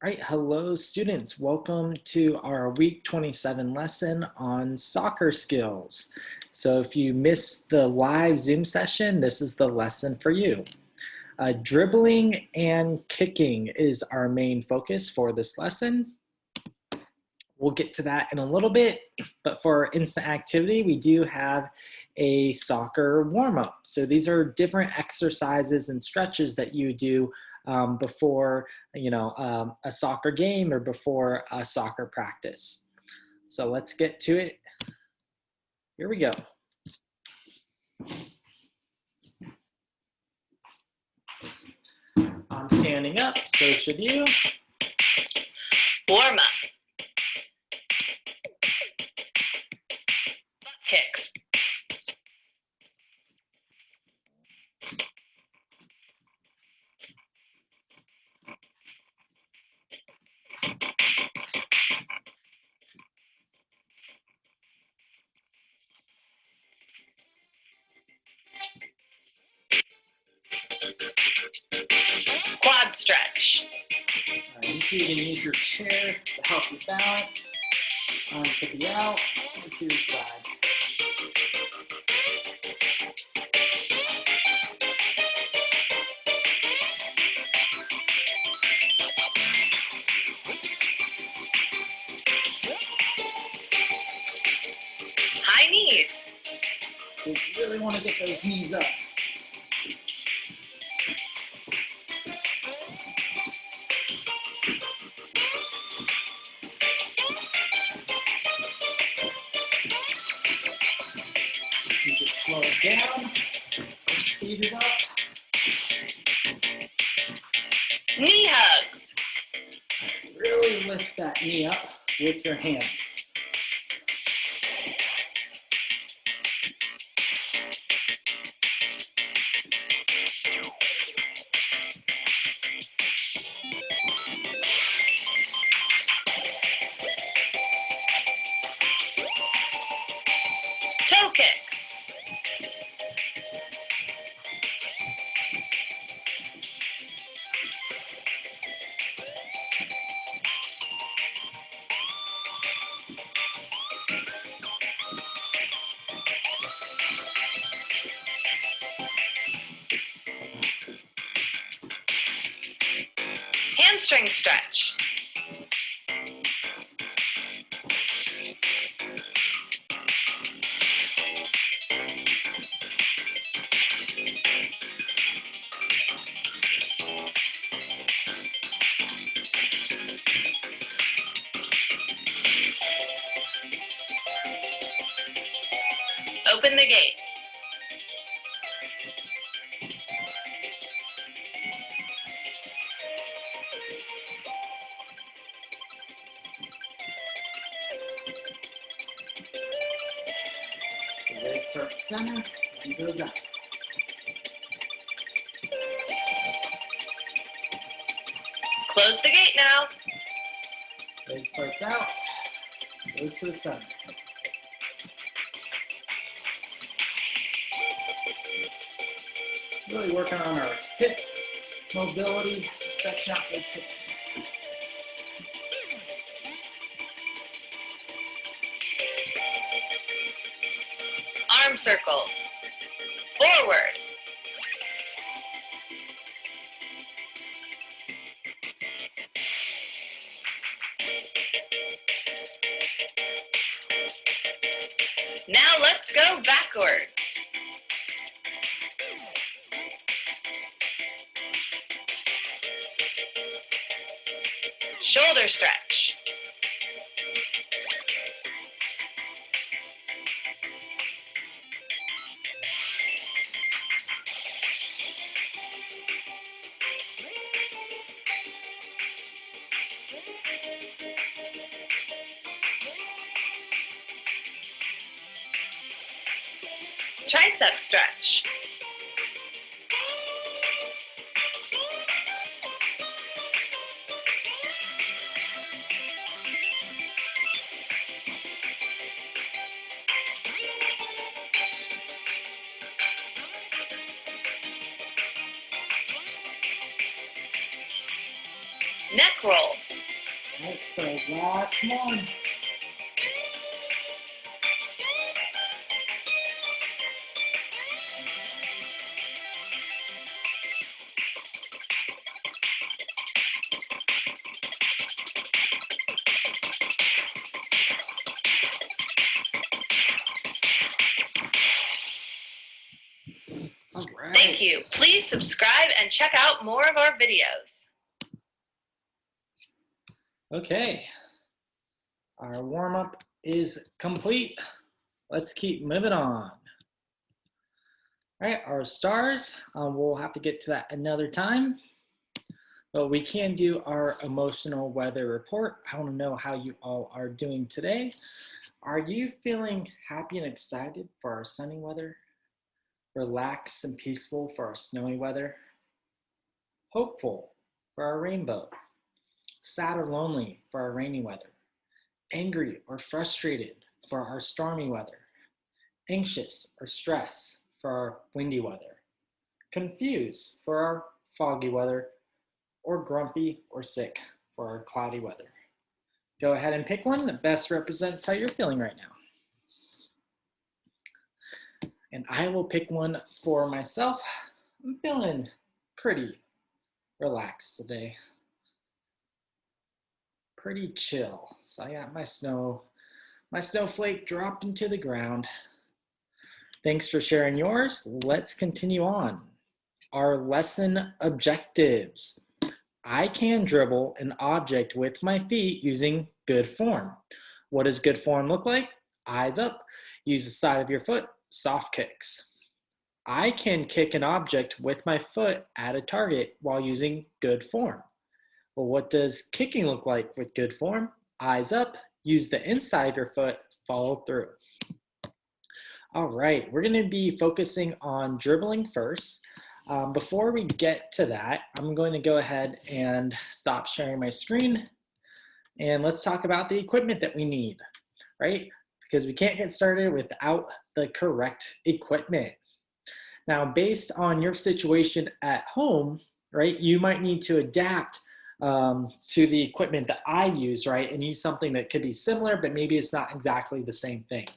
All right, hello students. Welcome to our week 27 lesson on soccer skills. So if you missed the live Zoom session, this is the lesson for you. Dribbling and kicking is our main focus for this lesson. We'll get to that in a little bit, but for instant activity, we do have a soccer warm-up. So these are different exercises and stretches that you do before a soccer game or before a soccer practice. So let's get to it. Here we go. I'm standing up, so should you. Warm up. Butt kicks. Quad stretch. You can use your chair to help you balance. Put you out and to the side. High knees. So you really want to get those knees up. You just slow it down or speed it up. Knee hugs. Really lift that knee up with your hands. Toe kicks. Hamstring stretch. Open the gate. So leg starts center and goes up. Close the gate now. Leg starts out, goes to the center. Really working on our hip mobility, stretching out those hips. Arm circles. Forward. Now let's go backwards. Shoulder stretch. Tricep stretch. Neck roll. All right, so last one. All right. Thank you. Please subscribe and check out more of our videos. Okay, our warm-up is complete. Let's keep moving on. All right, our stars, we'll have to get to that another time, but we can do our emotional weather report. I want to know how you all are doing today. Are you feeling happy and excited for our sunny weather? Relaxed and peaceful for our snowy weather? Hopeful for our rainbow? Sad or lonely for our rainy weather? Angry or frustrated for our stormy weather? Anxious or stressed for our windy weather? Confused for our foggy weather? Or grumpy or sick for our cloudy weather? Go ahead and pick one that best represents how you're feeling right now. And I will pick one for myself. I'm feeling pretty relaxed today. Pretty chill. So I got my snowflake dropped into the ground. Thanks for sharing yours. Let's continue on. Our lesson objectives. I can dribble an object with my feet using good form. What does good form look like? Eyes up. Use the side of your foot. Soft kicks. I can kick an object with my foot at a target while using good form. Well, what does kicking look like with good form? Eyes up, use the inside of your foot, follow through. All right, we're gonna be focusing on dribbling first. Before we get to that, I'm going to go ahead and stop sharing my screen and let's talk about the equipment that we need, right? Because we can't get started without the correct equipment. Now, based on your situation at home, right, you might need to adapt to the equipment that I use, right, and use something that could be similar, but maybe it's not exactly the same thing.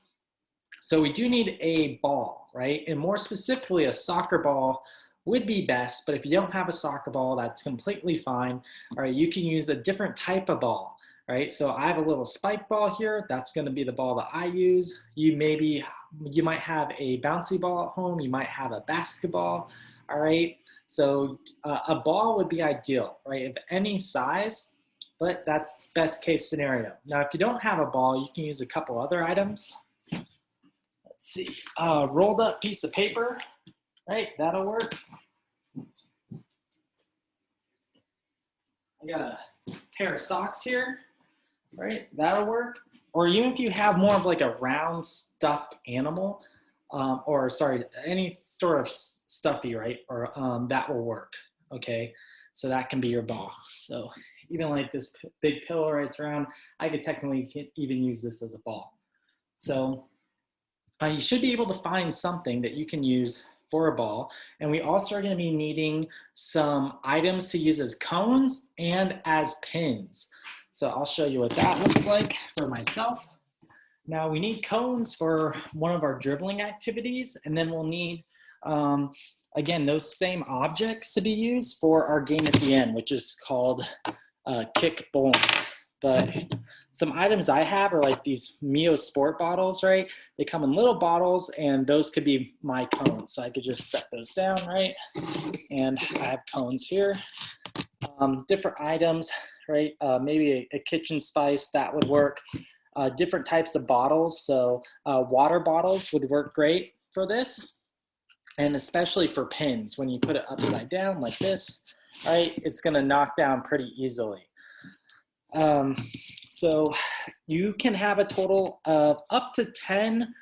So we do need a ball, right, and more specifically, a soccer ball would be best, but if you don't have a soccer ball, that's completely fine. All right, you can use a different type of ball, right? So I have a little spike ball here. That's going to be the ball that I use. You might have a bouncy ball at home. You might have a basketball, all right? So a ball would be ideal, right, of any size, but that's the best case scenario. Now, if you don't have a ball, you can use a couple other items. Let's see, rolled up piece of paper, right, that'll work. I got a pair of socks here, right, that'll work. Or even if you have more of like a round stuffed animal, any sort of stuffy, right, or that will work, okay? So that can be your ball. So even like this big pillow right around, I could technically even use this as a ball. So you should be able to find something that you can use for a ball. And we also are going to be needing some items to use as cones and as pins. So I'll show you what that looks like for myself. Now we need cones for one of our dribbling activities, and then we'll need, again, those same objects to be used for our game at the end, which is called kick bowling. But some items I have are like these Mio Sport bottles, right? They come in little bottles, and those could be my cones. So I could just set those down, right? And I have cones here. Different items, right? Maybe a kitchen spice, that would work. Different types of bottles. So water bottles would work great for this. And especially for pins, when you put it upside down like this, right? It's gonna knock down pretty easily. So you can have a total of up to 10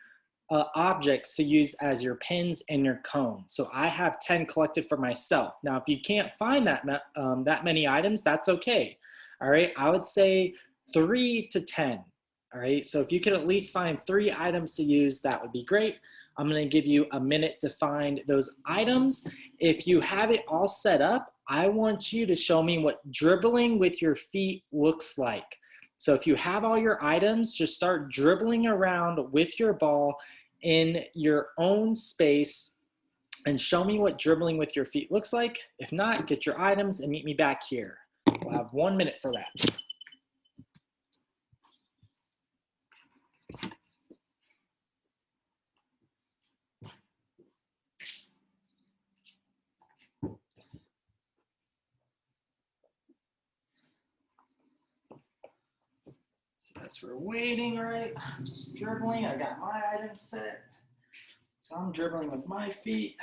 objects to use as your pins and your cones. So I have 10 collected for myself. Now, if you can't find that many items, that's okay. All right, I would say 3 to 10. All right, so if you could at least find 3 items to use, that would be great. I'm gonna give you a minute to find those items. If you have it all set up, I want you to show me what dribbling with your feet looks like. So if you have all your items, just start dribbling around with your ball in your own space and show me what dribbling with your feet looks like. If not, get your items and meet me back here. We'll have 1 minute for that. So as we're waiting, right, just dribbling. I got my items set. So I'm dribbling with my feet.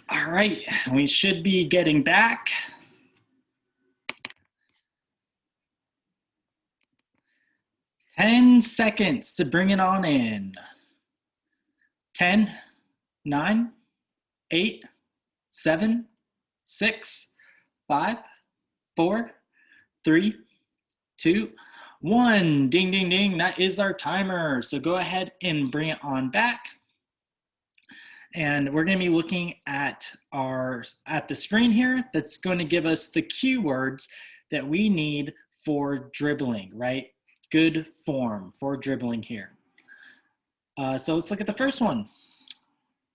All right, we should be getting back. 10 seconds to bring it on in. 10, 9, 8, 7, 6, 5, 4, 3, 2, 1. Ding, ding, ding. That is our timer. So go ahead and bring it on back. And we're going to be looking at the screen here. That's going to give us the keywords that we need for dribbling, right? Good form for dribbling here. So let's look at the first one.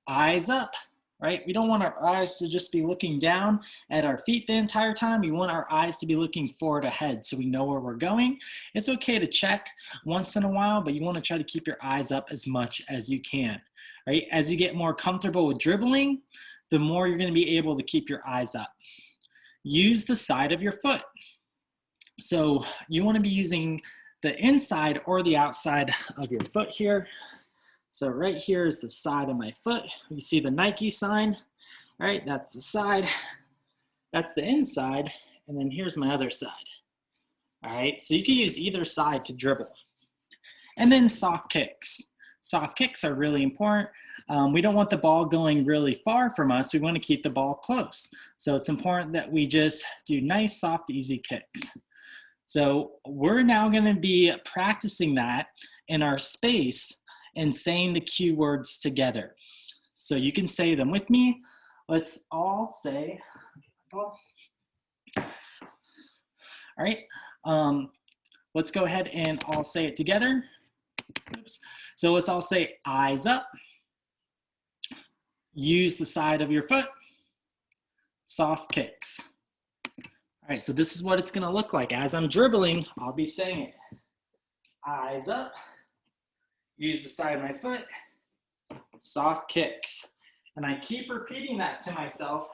Eyes up, right? We don't want our eyes to just be looking down at our feet the entire time. We want our eyes to be looking forward ahead so we know where we're going. It's okay to check once in a while, but you want to try to keep your eyes up as much as you can, right? As you get more comfortable with dribbling, the more you're going to be able to keep your eyes up. Use the side of your foot. So you want to be using the inside or the outside of your foot here. So right here is the side of my foot. You see the Nike sign, right? That's the side. That's the inside. And then here's my other side. All right, so you can use either side to dribble. And then soft kicks. Soft kicks are really important. We don't want the ball going really far from us. We want to keep the ball close. So it's important that we just do nice, soft, easy kicks. So we're now going to be practicing that in our space and saying the cue words together. So you can say them with me. Let's all say, all right, let's go ahead and all say it together. Oops. So let's all say eyes up. Use the side of your foot. Soft kicks. All right, so this is what it's gonna look like. As I'm dribbling, I'll be saying it. Eyes up, use the side of my foot, soft kicks. And I keep repeating that to myself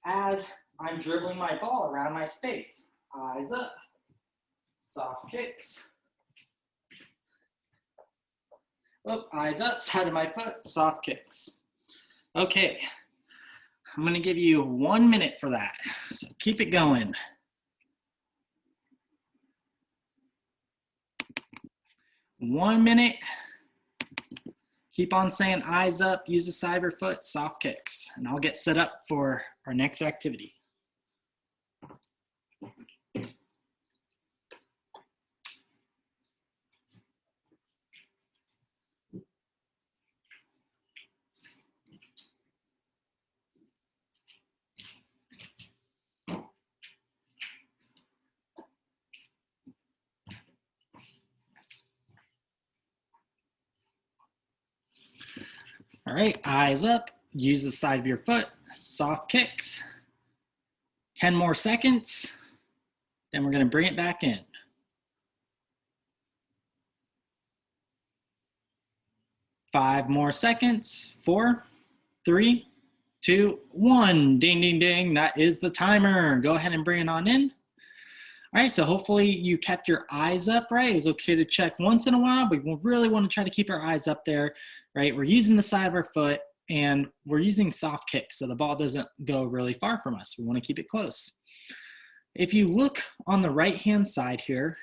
as I'm dribbling my ball around my space. Eyes up, soft kicks. Oh, eyes up, side of my foot, soft kicks. Okay. I'm going to give you 1 minute for that. So keep it going. 1 minute. Keep on saying eyes up, use the side of your foot, soft kicks. And I'll get set up for our next activity. All right, eyes up, use the side of your foot, soft kicks. 10 more seconds, then we're going to bring it back in. 5 more seconds, 4, 3, 2, 1. Ding, ding, ding, that is the timer. Go ahead and bring it on in. All right, so hopefully you kept your eyes up, right? It was okay to check once in a while, but we really want to try to keep our eyes up there, right? We're using the side of our foot and we're using soft kicks so the ball doesn't go really far from us. We want to keep it close. If you look on the right-hand side here,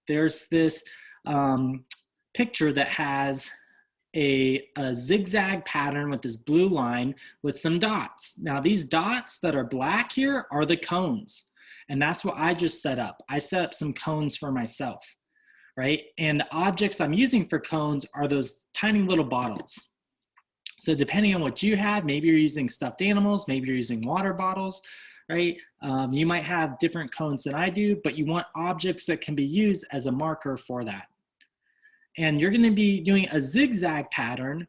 there's this picture that has a zigzag pattern with this blue line with some dots. Now these dots that are black here are the cones. And that's what I just set up. I set up some cones for myself, right? And the objects I'm using for cones are those tiny little bottles. So depending on what you have, maybe you're using stuffed animals, maybe you're using water bottles, right? You might have different cones than I do, but you want objects that can be used as a marker for that. And you're gonna be doing a zigzag pattern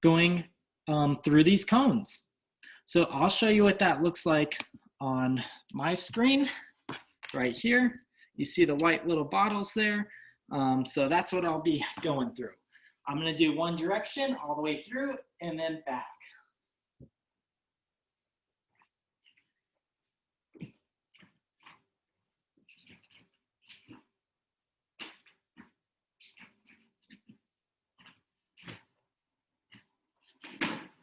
going through these cones. So I'll show you what that looks like on my screen right here. You see the white little bottles there. So that's what I'll be going through. I'm gonna do one direction all the way through and then back.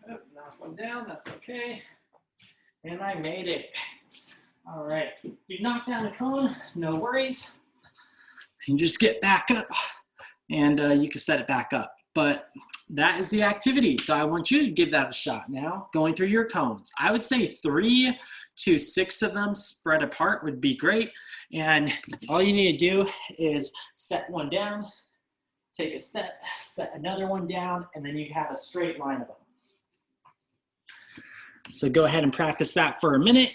Oh, knock one down, that's okay. And I made it. All right, you knock down the cone, no worries. You can just get back up and you can set it back up. But that is the activity. So I want you to give that a shot now, going through your cones. I would say 3 to 6 of them spread apart would be great. And all you need to do is set one down, take a step, set another one down, and then you have a straight line of them. So go ahead and practice that for a minute.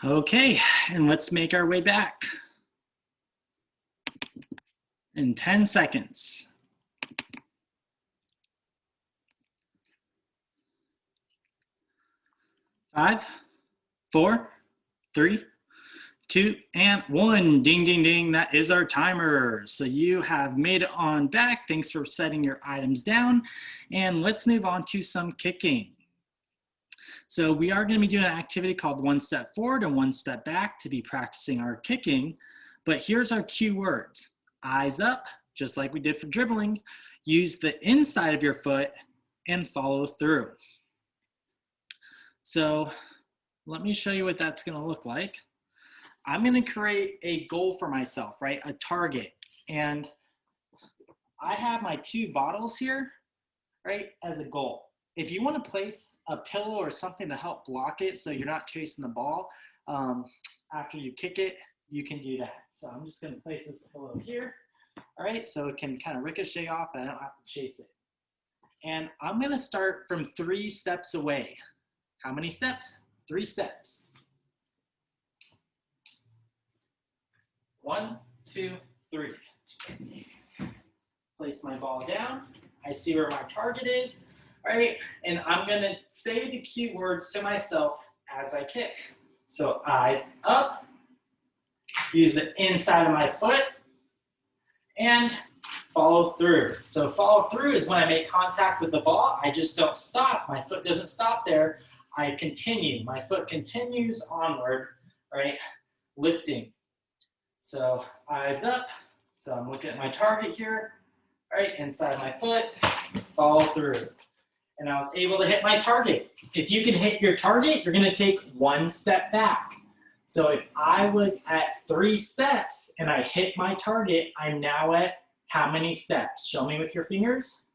Okay, and let's make our way back in 10 seconds. 5, 4, 3, 2, and 1. Ding, ding, ding. That is our timer. So you have made it on back. Thanks for setting your items down. And let's move on to some kicking. So we are going to be doing an activity called one step forward and one step back to be practicing our kicking. But here's our cue words. Eyes up, just like we did for dribbling. Use the inside of your foot and follow through. So let me show you what that's going to look like. I'm going to create a goal for myself, right? A target. And I have my 2 bottles here, right, as a goal. If you want to place a pillow or something to help block it so you're not chasing the ball after you kick it, you can do that. So I'm just going to place this pillow here, all right, so it can kind of ricochet off and I don't have to chase it. And I'm going to start from 3 steps away. How many steps? 3 steps. 1, 2, 3. Place my ball down. I see where my target is. All right, and I'm gonna say the key words to myself as I kick. So eyes up, use the inside of my foot, and follow through. So follow through is when I make contact with the ball, I just don't stop. My foot doesn't stop there. I continue. My foot continues onward, right, lifting. So eyes up. So I'm looking at my target here, right, inside my foot, follow through. And I was able to hit my target. If you can hit your target, you're gonna take 1 step back. So if I was at 3 steps and I hit my target, I'm now at how many steps? Show me with your fingers.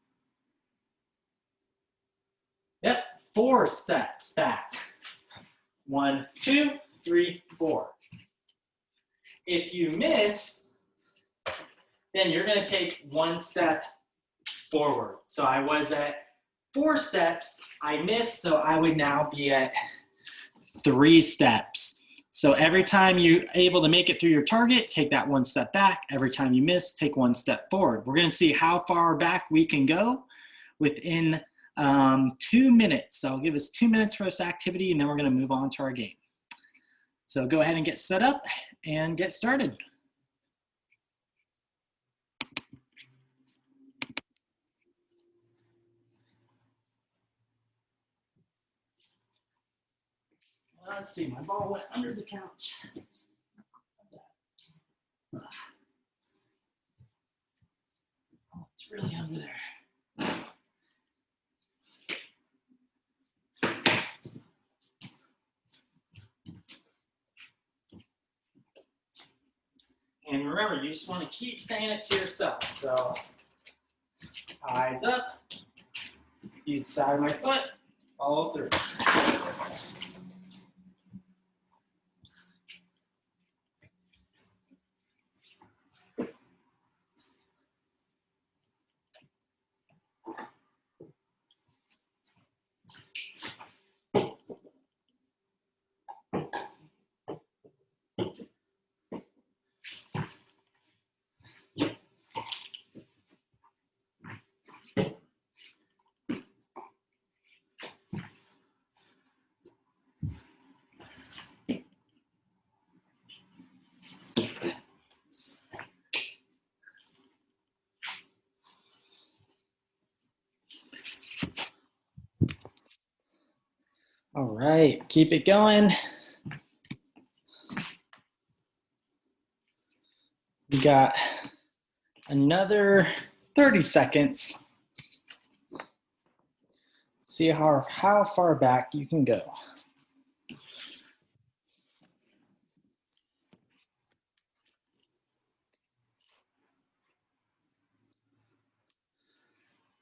Yep, 4 steps back. 1, 2, 3, 4. If you miss, then you're gonna take 1 step forward. So I was at 4 steps, I missed, so I would now be at 3 steps. So every time you're able to make it through your target, take that 1 step back. Every time you miss, take 1 step forward. We're gonna see how far back we can go within 2 minutes. So I'll give us 2 minutes for this activity and then we're gonna move on to our game. So go ahead and get set up and get started. Let's see, my ball went under the couch. Oh, it's really under there. And remember, you just want to keep saying it to yourself. So, eyes up, use the side of my foot, follow through. All right, keep it going. We got another 30 seconds. See how far back you can go.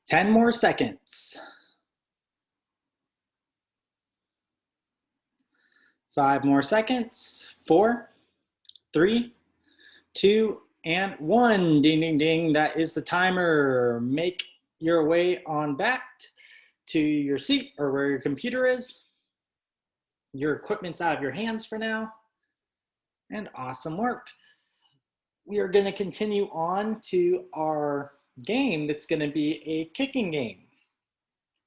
Ten more seconds. 5 more seconds. 4, 3, 2, and 1. Ding, ding, ding. That is the timer. Make your way on back to your seat or where your computer is. Your equipment's out of your hands for now. And awesome work. We are going to continue on to our game that's going to be a kicking game.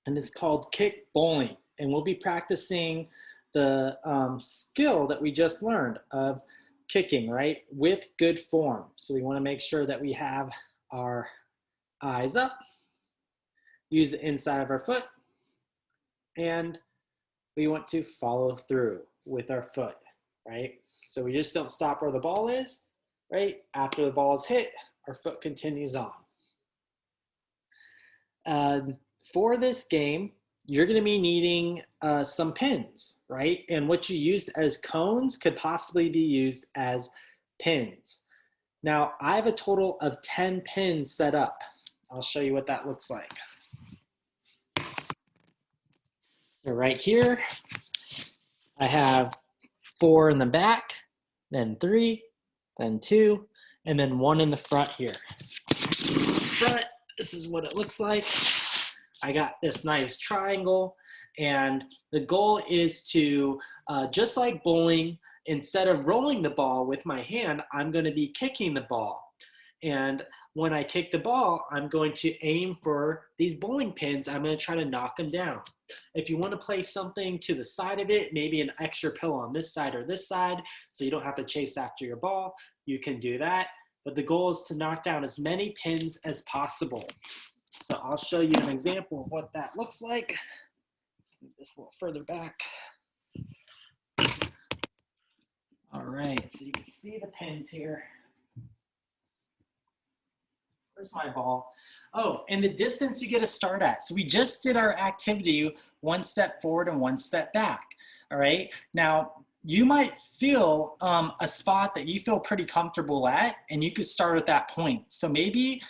And it's called kick bowling. And we'll be practicing the skill that we just learned of kicking, right, with good form. So we want to make sure that we have our eyes up, use the inside of our foot, and we want to follow through with our foot, right? So we just don't stop where the ball is, right? After the ball is hit, our foot continues on. For this game, you're going to be needing some pins, right? And what you used as cones could possibly be used as pins. Now, I have a total of 10 pins set up. I'll show you what that looks like. So right here, I have 4 in the back, then 3, then 2, and then 1 in the front here. Front, this is what it looks like. I got this nice triangle, and the goal is to, just like bowling, instead of rolling the ball with my hand, I'm going to be kicking the ball. And when I kick the ball, I'm going to aim for these bowling pins. I'm going to try to knock them down. If you want to place something to the side of it, maybe an extra pillow on this side or this side, so you don't have to chase after your ball, you can do that. But the goal is to knock down as many pins as possible. So I'll show you an example of what that looks like. Move this a little further back. All right, so you can see the pins here. Where's my ball? Oh, and the distance you get to start at. So we just did our activity 1 step forward and 1 step back. All right, now you might feel a spot that you feel pretty comfortable at, and you could start at that point. So maybe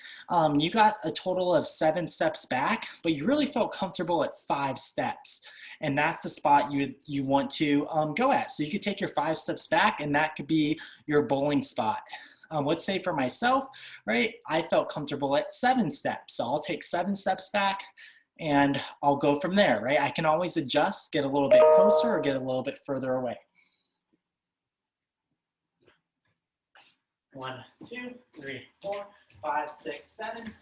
you got a total of 7 steps back, but you really felt comfortable at 5 steps. And that's the spot you want to go at. So you could take your 5 steps back, and that could be your bowling spot. Let's say for myself, right, I felt comfortable at 7 steps. So I'll take 7 steps back, and I'll go from there, right? I can always adjust, get a little bit closer or get a little bit further away. 1, 2, 3, 4, 5, 6, 7.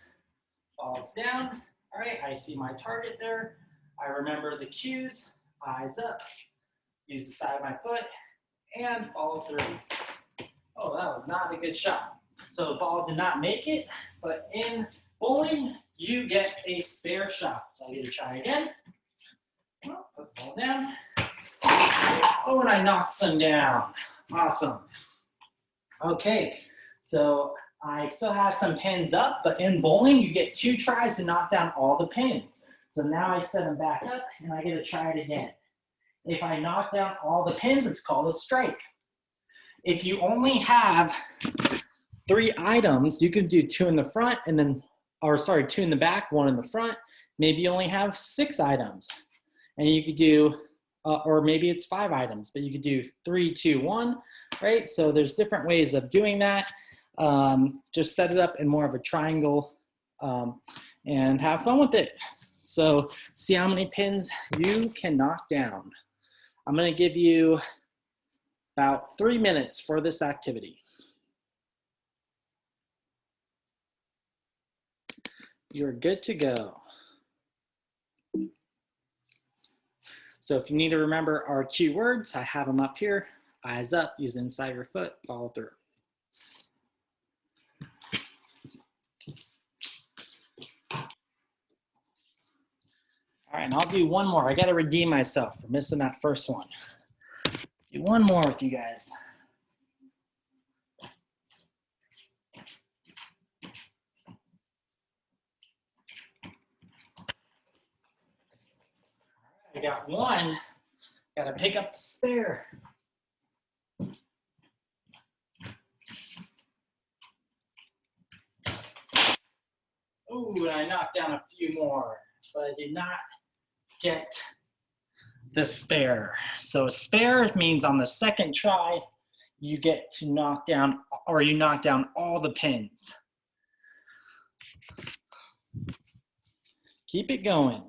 Falls down. All right, I see my target there. I remember the cues. Eyes up. Use the side of my foot and follow through. Oh, that was not a good shot. So the ball did not make it, but in bowling, you get a spare shot. So I get to try again. Well, put the ball down. Oh, and I knocked some down. Awesome. Okay, so I still have some pins up, but in bowling, you get 2 tries to knock down all the pins. So now I set them back up, and I get to try it again. If I knock down all the pins, it's called a strike. If you only have 3 items, you could do 2 in the front and then, or sorry, 2 in the back, 1 in the front. Maybe you only have 6 items, and you could do, or maybe it's 5 items, but you could do 3, 2, 1, right? So there's different ways of doing that. Just set it up in more of a triangle and have fun with it. So see how many pins you can knock down. I'm going to give you about 3 minutes for this activity. You're good to go. So if you need to remember our cue words, I have them up here. Eyes up, use the inside of your foot, follow through. All right, and I'll do one more. I got to redeem myself for missing that first one. Do one more with you guys. I got one. Got to pick up the spare. Ooh, and I knocked down a few more, but I did not get the spare. So a spare means on the second try, you get to knock down, or you knock down all the pins. Keep it going.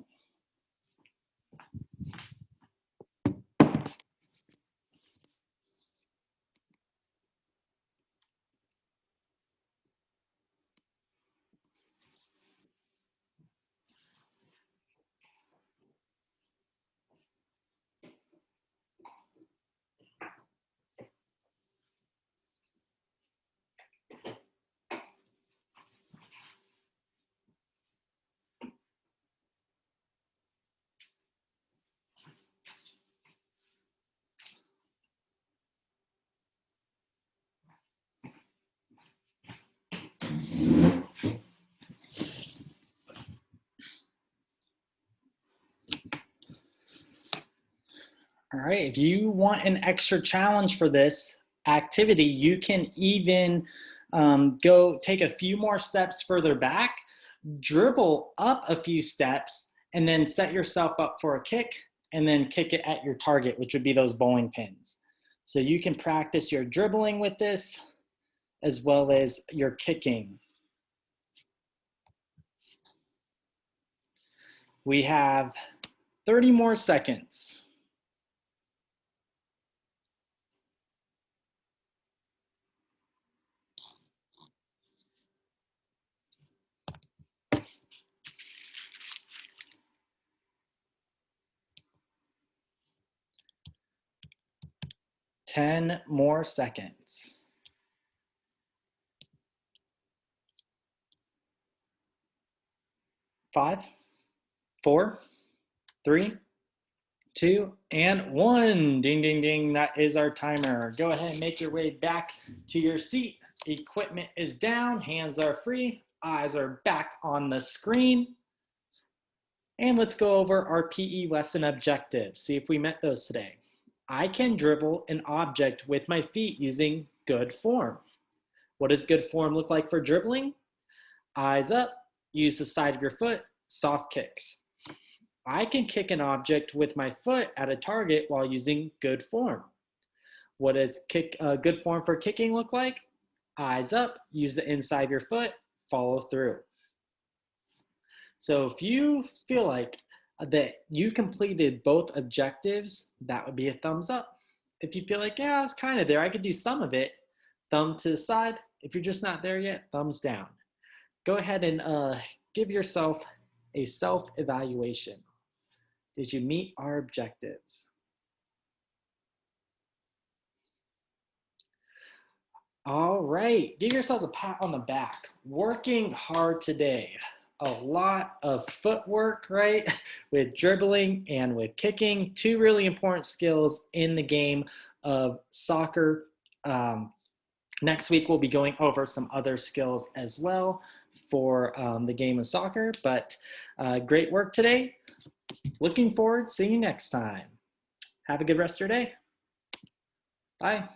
All right, if you want an extra challenge for this activity, you can even go take a few more steps further back, dribble up a few steps, and then set yourself up for a kick, and then kick it at your target, which would be those bowling pins. So you can practice your dribbling with this as well as your kicking. We have 30 more seconds. Ten more seconds. 5, 4, 3, 2, and 1. Ding, ding, ding. That is our timer. Go ahead and make your way back to your seat. Equipment is down. Hands are free. Eyes are back on the screen. And let's go over our PE lesson objectives. See if we met those today. I can dribble an object with my feet using good form. What does good form look like for dribbling? Eyes up. Use the side of your foot. Soft kicks. I can kick an object with my foot at a target while using good form. What does good form for kicking look like? Eyes up, use the inside of your foot, follow through. So if you feel like that you completed both objectives, that would be a thumbs up. If you feel like, yeah, I was kind of there, I could do some of it, thumb to the side. If you're just not there yet, thumbs down. Go ahead and give yourself a self-evaluation. Did you meet our objectives? All right, give yourselves a pat on the back. Working hard today. A lot of footwork, right? With dribbling and with kicking, two really important skills in the game of soccer. Um, Next week, we'll be going over some other skills as well for the game of soccer. But great work today. Looking forward to seeing you next time. Have a good rest of your day. Bye.